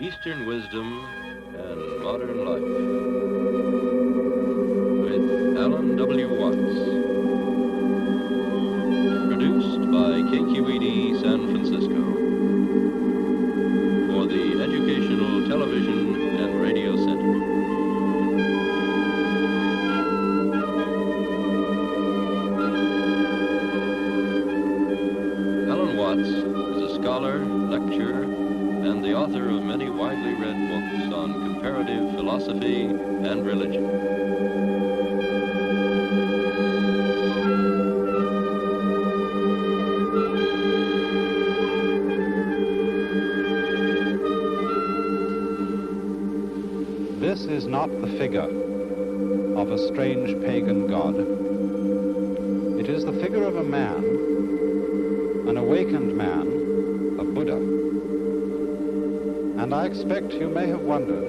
Eastern Wisdom and Modern Life with Alan W. Watts. Produced by CRE8 San Francisco for the Educational Television and Radio Center. Alan Watts is a scholar, lecturer, and the author of many widely read books on comparative philosophy and religion. This is not the figure of a strange pagan god. It is the figure of a man, an awakened man, a Buddha. And I expect you may have wondered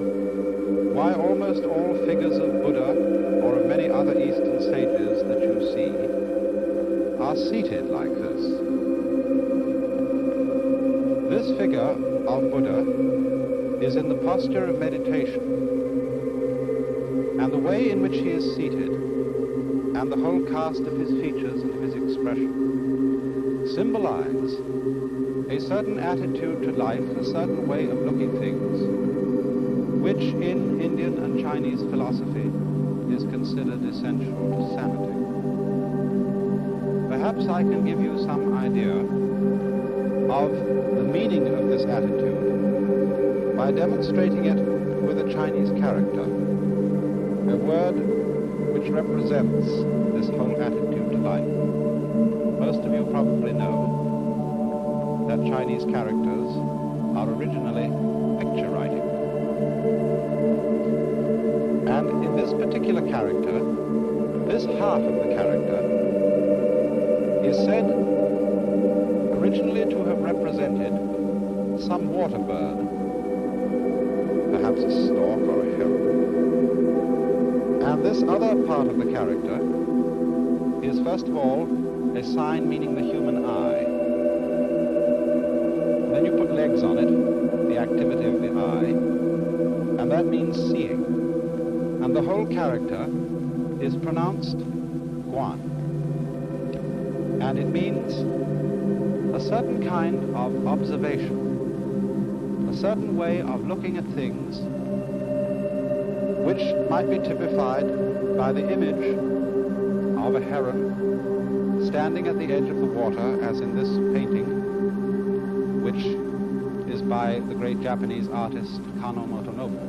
why almost all figures of Buddha or of many other Eastern sages that you see are seated like this. This figure of Buddha is in the posture of meditation, and the way in which he is seated and the whole cast of his features and of his expression symbolize a certain attitude to life, a certain way of looking things, which in Indian and Chinese philosophy is considered essential to sanity. Perhaps I can give you some idea of the meaning of this attitude by demonstrating it with a Chinese character, a word which represents this whole attitude to life. Most of you probably know that Chinese characters are originally picture writing. And in this particular character, this half of the character is said originally to have represented some water bird, perhaps a stork or a heron. And this other part of the character is first of all a sign meaning the human eye. Then you put legs on it, the activity of the eye, and that means seeing. And the whole character is pronounced Guan. And it means a certain kind of observation, a certain way of looking at things, which might be typified by the image of a heron standing at the edge of the water, as in this painting, which is by the great Japanese artist Kano Motonobu.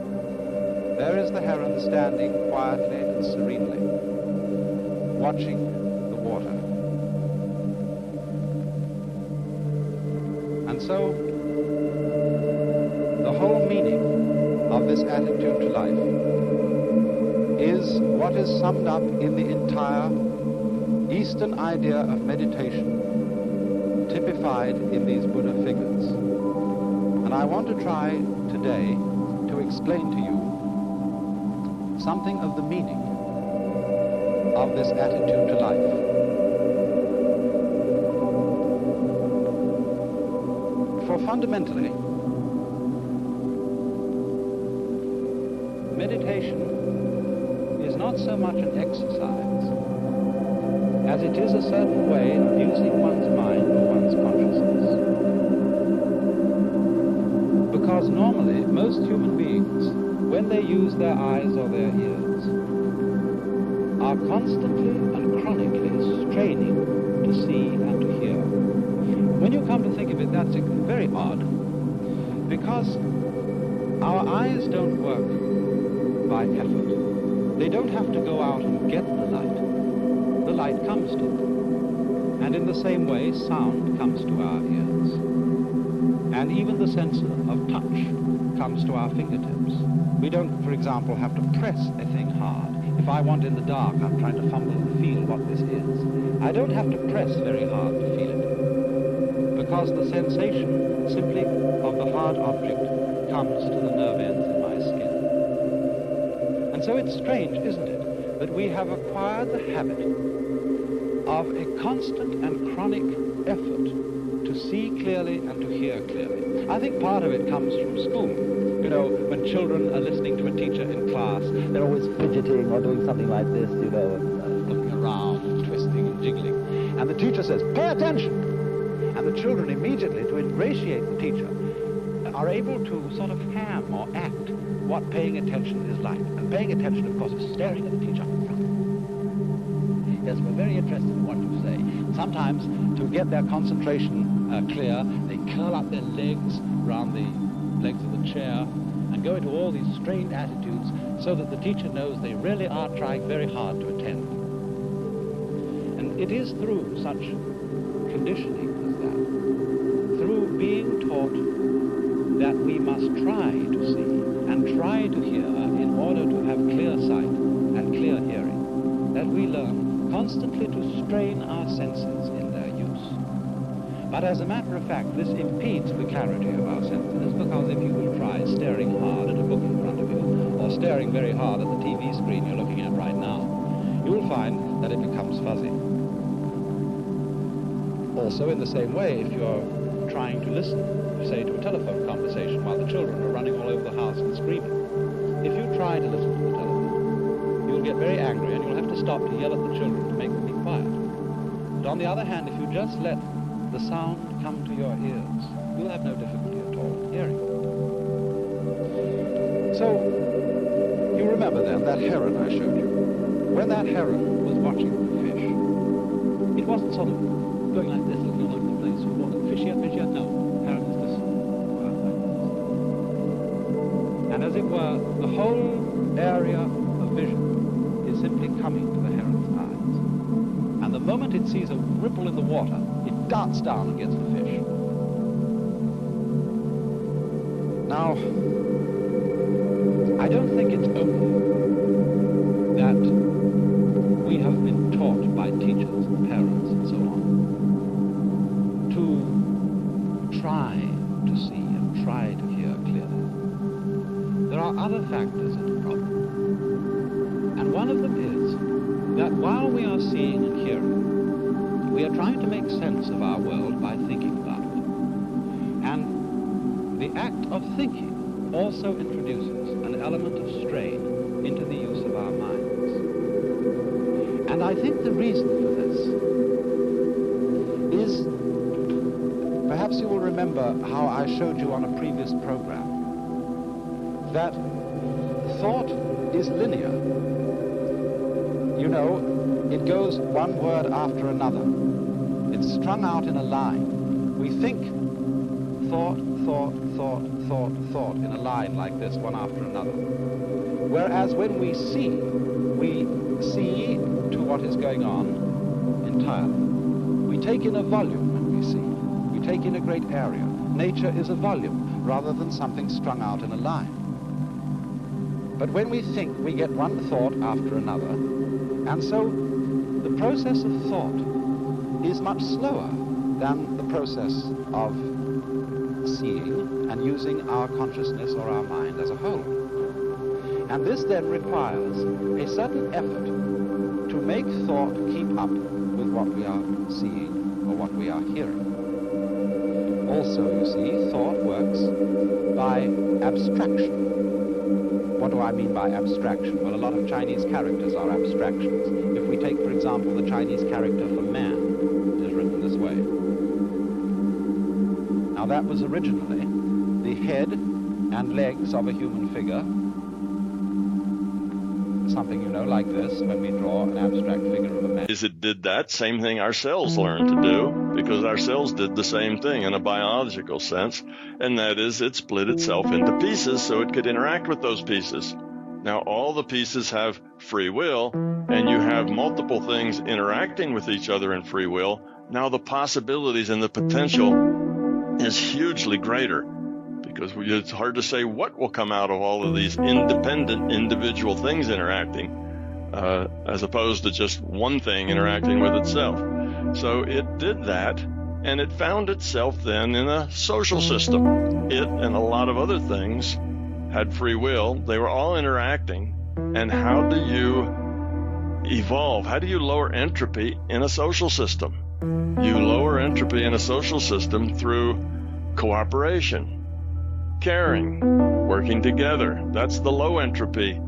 There is the heron standing quietly and serenely, watching the water. And so, the whole meaning of this attitude to life is what is summed up in the entire Eastern idea of meditation, typified in these Buddha figures. And I want to try today to explain to you something of the meaning of this attitude to life. For fundamentally, meditation is not so much an exercise as it is a certain way of using one's mind or one's consciousness. Because normally, most human beings, when they use their eyes or their ears, are constantly and chronically straining to see and to hear. When you come to think of it, that's very odd, because our eyes don't work by effort. They don't have to go out and get the light. The light comes to them. And in the same way, sound comes to our ears. And even the sense of touch comes to our fingertips. We don't, for example, have to press a thing hard. If I want in the dark, I'm trying to fumble and feel what this is. I don't have to press very hard to feel it, because the sensation simply of the hard object comes to the nerve ends in my skin. And so it's strange, isn't it, that we have acquired the habit of a constant and chronic effort to see clearly and to hear clearly. I think part of it comes from school. You know, when children are listening to a teacher in class, they're always fidgeting or doing something like this, you know, and looking around and twisting and jiggling. And the teacher says, pay attention! And the children immediately, to ingratiate the teacher, are able to sort of ham or act what paying attention is like. And paying attention, of course, is staring at the teacher in front. Yes, we're very interested in what you say. Sometimes, to get their concentration clear, they curl up their legs around the legs of the chair and go into all these strained attitudes so that the teacher knows they really are trying very hard to attend. And it is through such conditioning as that, through being taught that we must try to see and try to hear in order to have clear sight and clear hearing, that we learn constantly to strain our senses in their use. But as a matter of fact, this impedes the clarity of our senses, because if you will try staring hard at a book in front of you, or staring very hard at the TV screen you're looking at right now, you will find that it becomes fuzzy. Also, in the same way, if you're trying to listen, say, to a telephone conversation while the children are running all over the house and screaming, if you try to listen to the telephone, you'll get very angry and you'll have to stop to yell at the children to make them be quiet. But on the other hand, if you just let the sound come to your ears, you'll have no difficulty at all in hearing. So, you remember then that heron I showed you. When that heron was watching the fish, it wasn't sort of going like this, looking all over the place, fish here, no. Heron is this. And as it were, the whole area of vision is simply coming to the heron's eyes. And the moment it sees a ripple in the water, it darts down and gets the fish. Now, I don't think it's only that we have been taught by teachers and parents and so on to try to see and try to hear clearly. There are other factors in the problem. And one of them is that while we are seeing and hearing, we are trying to make sense of our world by thinking about it. And the act of thinking also introduces an element of strain into the use of our minds. And I think the reason for this is, perhaps you will remember how I showed you on a previous program, that thought is linear. You know, it goes one word after another. It's strung out in a line. We think thought, thought, thought, thought, thought in a line like this, one after another. Whereas when we see to what is going on entirely. We take in a volume when we see. We take in a great area. Nature is a volume rather than something strung out in a line. But when we think, we get one thought after another, and so the process of thought is much slower than the process of seeing and using our consciousness or our mind as a whole. And this then requires a certain effort to make thought keep up with what we are seeing or what we are hearing. Also, you see, thought works by abstraction. What do I mean by abstraction? Well, a lot of Chinese characters are abstractions. If we take, for example, the Chinese character for man, it is written this way. Now, that was originally the head and legs of a human figure. Something, you know, like this, when we draw an abstract figure of a man. It did that same thing our cells learned to do, because our cells did the same thing in a biological sense, and that is it split itself into pieces so it could interact with those pieces. Now, all the pieces have free will, and you have multiple things interacting with each other in free will. Now, the possibilities and the potential is hugely greater, because it's hard to say what will come out of all of these independent individual things interacting, as opposed to just one thing interacting with itself. So it did that, and it found itself then in a social system. It and a lot of other things had free will. They were all interacting. And how do you evolve? How do you lower entropy in a social system? You lower entropy in a social system through cooperation, caring, working together. That's the low entropy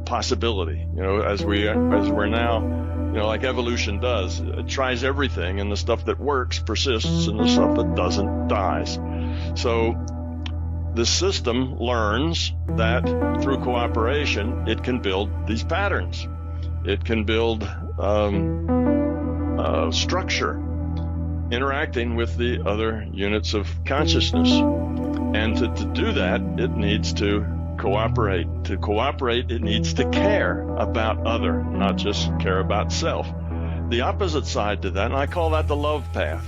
possibility. As we're now, like evolution does, it tries everything, and the stuff that works persists, and the stuff that doesn't dies. So the system learns that through cooperation, it can build these patterns. It can build structure, interacting with the other units of consciousness. And to do that, it needs to cooperate. To cooperate, it needs to care about other, not just care about self. The opposite side to that, and I call that the love path,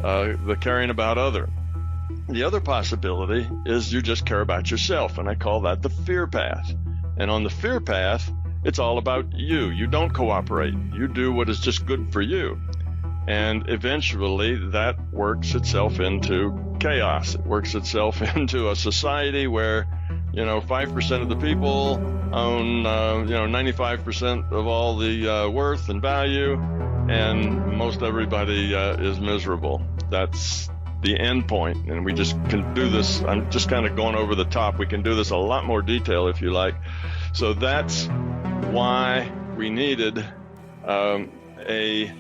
the caring about other. The other possibility is you just care about yourself, and I call that the fear path. And on the fear path, it's all about you. You don't cooperate. You do what is just good for you. And eventually that works itself into chaos. It works itself into a society where 5% of the people own 95% of all the worth and value, and most everybody is miserable. That's the end point, and we just can do this. I'm just kind of going over the top. We can do this a lot more detail if you like. So that's why we needed a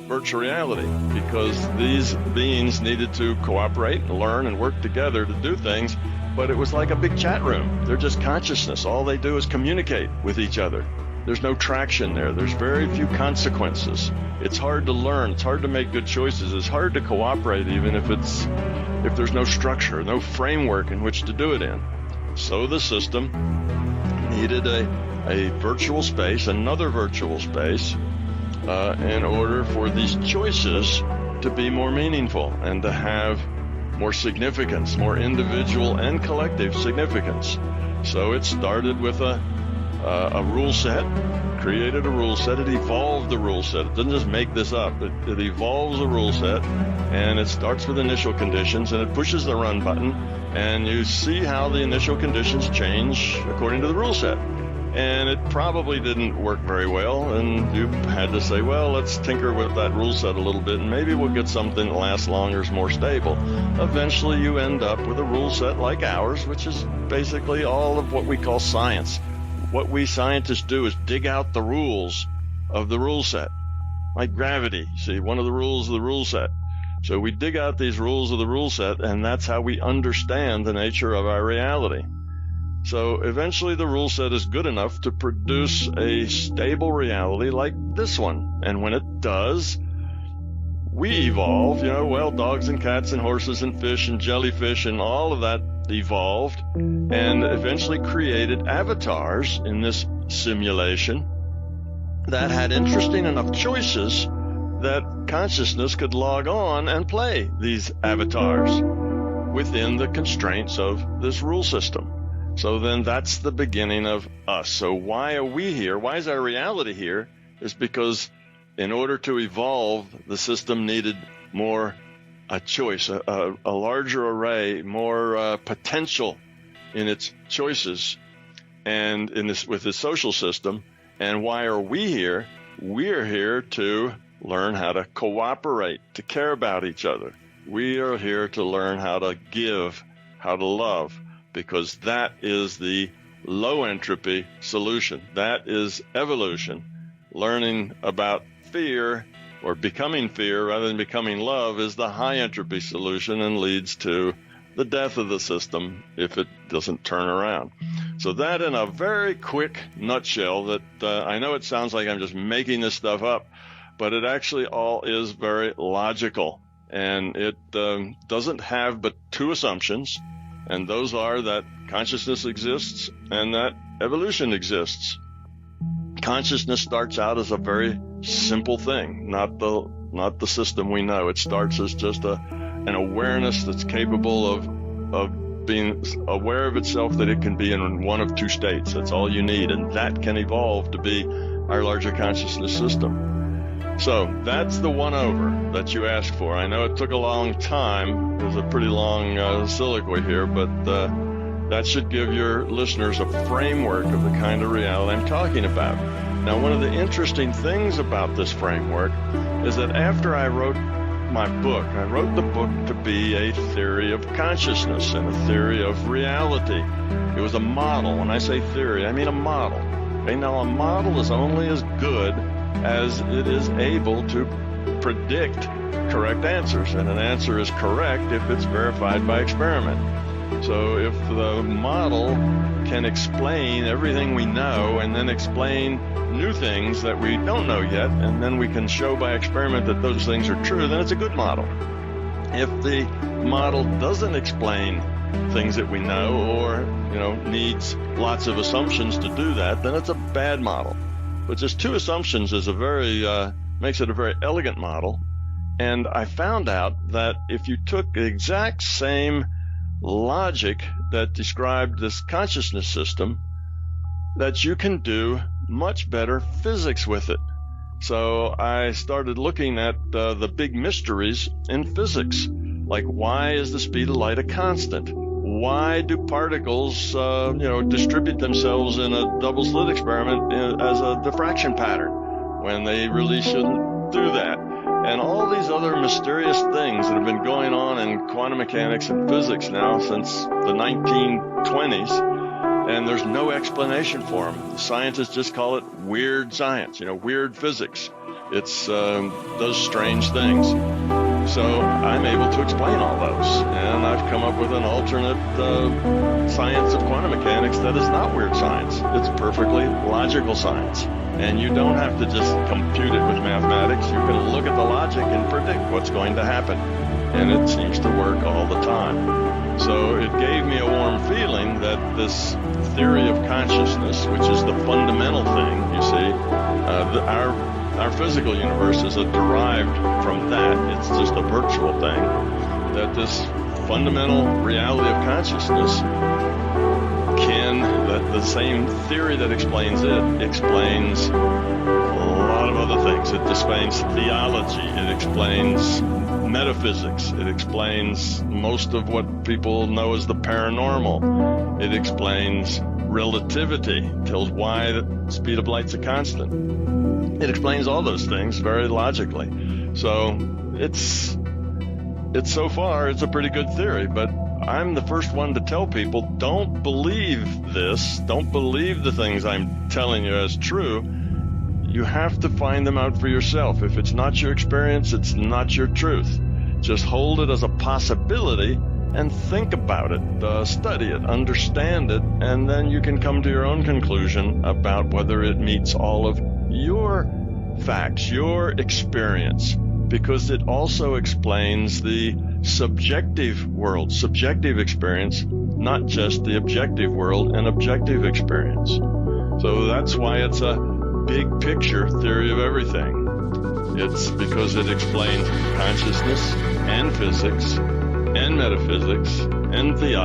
virtual reality, because these beings needed to cooperate and learn and work together to do things, but it was like a big chat room. They're just consciousness. All they do is communicate with each other. There's no traction there. There's very few consequences. It's hard to learn. It's hard to make good choices. It's hard to cooperate, even if there's no structure, no framework in which to do it in. So the system needed a virtual space, another virtual space, in order for these choices to be more meaningful and to have more significance, more individual and collective significance. So it started with a rule set, created a rule set. It evolved the rule set. It doesn't just make this up. It evolves a rule set, and it starts with initial conditions, and it pushes the run button, and you see how the initial conditions change according to the rule set. And it probably didn't work very well, and you had to say, well, let's tinker with that rule set a little bit, and maybe we'll get something that lasts longer, is more stable. Eventually you end up with a rule set like ours, which is basically all of what we call science. What we scientists do is dig out the rules of the rule set, like gravity. See, one of the rules of the rule set. So we dig out these rules of the rule set, and that's how we understand the nature of our reality. So eventually the rule set is good enough to produce a stable reality like this one. And when it does, we evolve. Dogs and cats and horses and fish and jellyfish and all of that evolved, and eventually created avatars in this simulation that had interesting enough choices that consciousness could log on and play these avatars within the constraints of this rule system. So then that's the beginning of us. So why are we here? Why is our reality here? Is because in order to evolve, the system needed more a choice, a larger array, more potential in its choices, and with the social system. And why are we here? We're here to learn how to cooperate, to care about each other. We are here to learn how to give, how to love, because that is the low entropy solution. That is evolution. Learning about fear, or becoming fear rather than becoming love, is the high entropy solution and leads to the death of the system if it doesn't turn around. So that, in a very quick nutshell, that I know it sounds like I'm just making this stuff up, but it actually all is very logical. And it doesn't have but two assumptions, and those are that consciousness exists and that evolution exists. Consciousness starts out as a very simple thing, not the system we know. It starts as just an awareness that's capable of being aware of itself, that it can be in one of two states. That's all you need, and that can evolve to be our larger consciousness system. So that's the one-over that you asked for. I know it took a long time. It was a pretty long soliloquy here, but that should give your listeners a framework of the kind of reality I'm talking about. Now, one of the interesting things about this framework is that after I wrote my book. I wrote the book to be a theory of consciousness and a theory of reality. It was a model. When I say theory, I mean a model. Okay, now a model is only as good as it is able to predict correct answers, and an answer is correct if it's verified by experiment. So if the model can explain everything we know and then explain new things that we don't know yet, and then we can show by experiment that those things are true, then it's a good model. If the model doesn't explain things that we know, or needs lots of assumptions to do that, then it's a bad model. But just two assumptions is makes it a very elegant model. And I found out that if you took the exact same logic that described this consciousness system, that you can do much better physics with it. So I started looking at the big mysteries in physics, like why is the speed of light a constant? Why do particles distribute themselves in a double slit experiment as a diffraction pattern when they really shouldn't do that? And all these other mysterious things that have been going on in quantum mechanics and physics now since the 1920s, and there's no explanation for them. Scientists just call it weird science, weird physics. It's does strange things. So I'm able to explain all those, and I've come up with an alternate science of quantum mechanics that is not weird science. It's perfectly logical science. And you don't have to just compute it with mathematics. You can look at the logic and predict what's going to happen. And it seems to work all the time. So it gave me a warm feeling that this theory of consciousness, which is the fundamental thing, you see, our physical universe is derived from that. It's just a virtual thing. That this fundamental reality of consciousness the same theory that explains it explains a lot of other things. It explains theology. It explains metaphysics. It explains most of what people know as the paranormal. It explains relativity, tells why the speed of light's a constant. It explains all those things very logically. So it's so far, it's a pretty good theory, but I'm the first one to tell people, don't believe this. Don't believe the things I'm telling you as true. You have to find them out for yourself. If it's not your experience, it's not your truth. Just hold it as a possibility and think about it, study it, understand it, and then you can come to your own conclusion about whether it meets all of your facts, your experience, because it also explains the subjective world, subjective experience, not just the objective world and objective experience. So that's why it's a big picture theory of everything. It's because it explains consciousness and physics and metaphysics and theology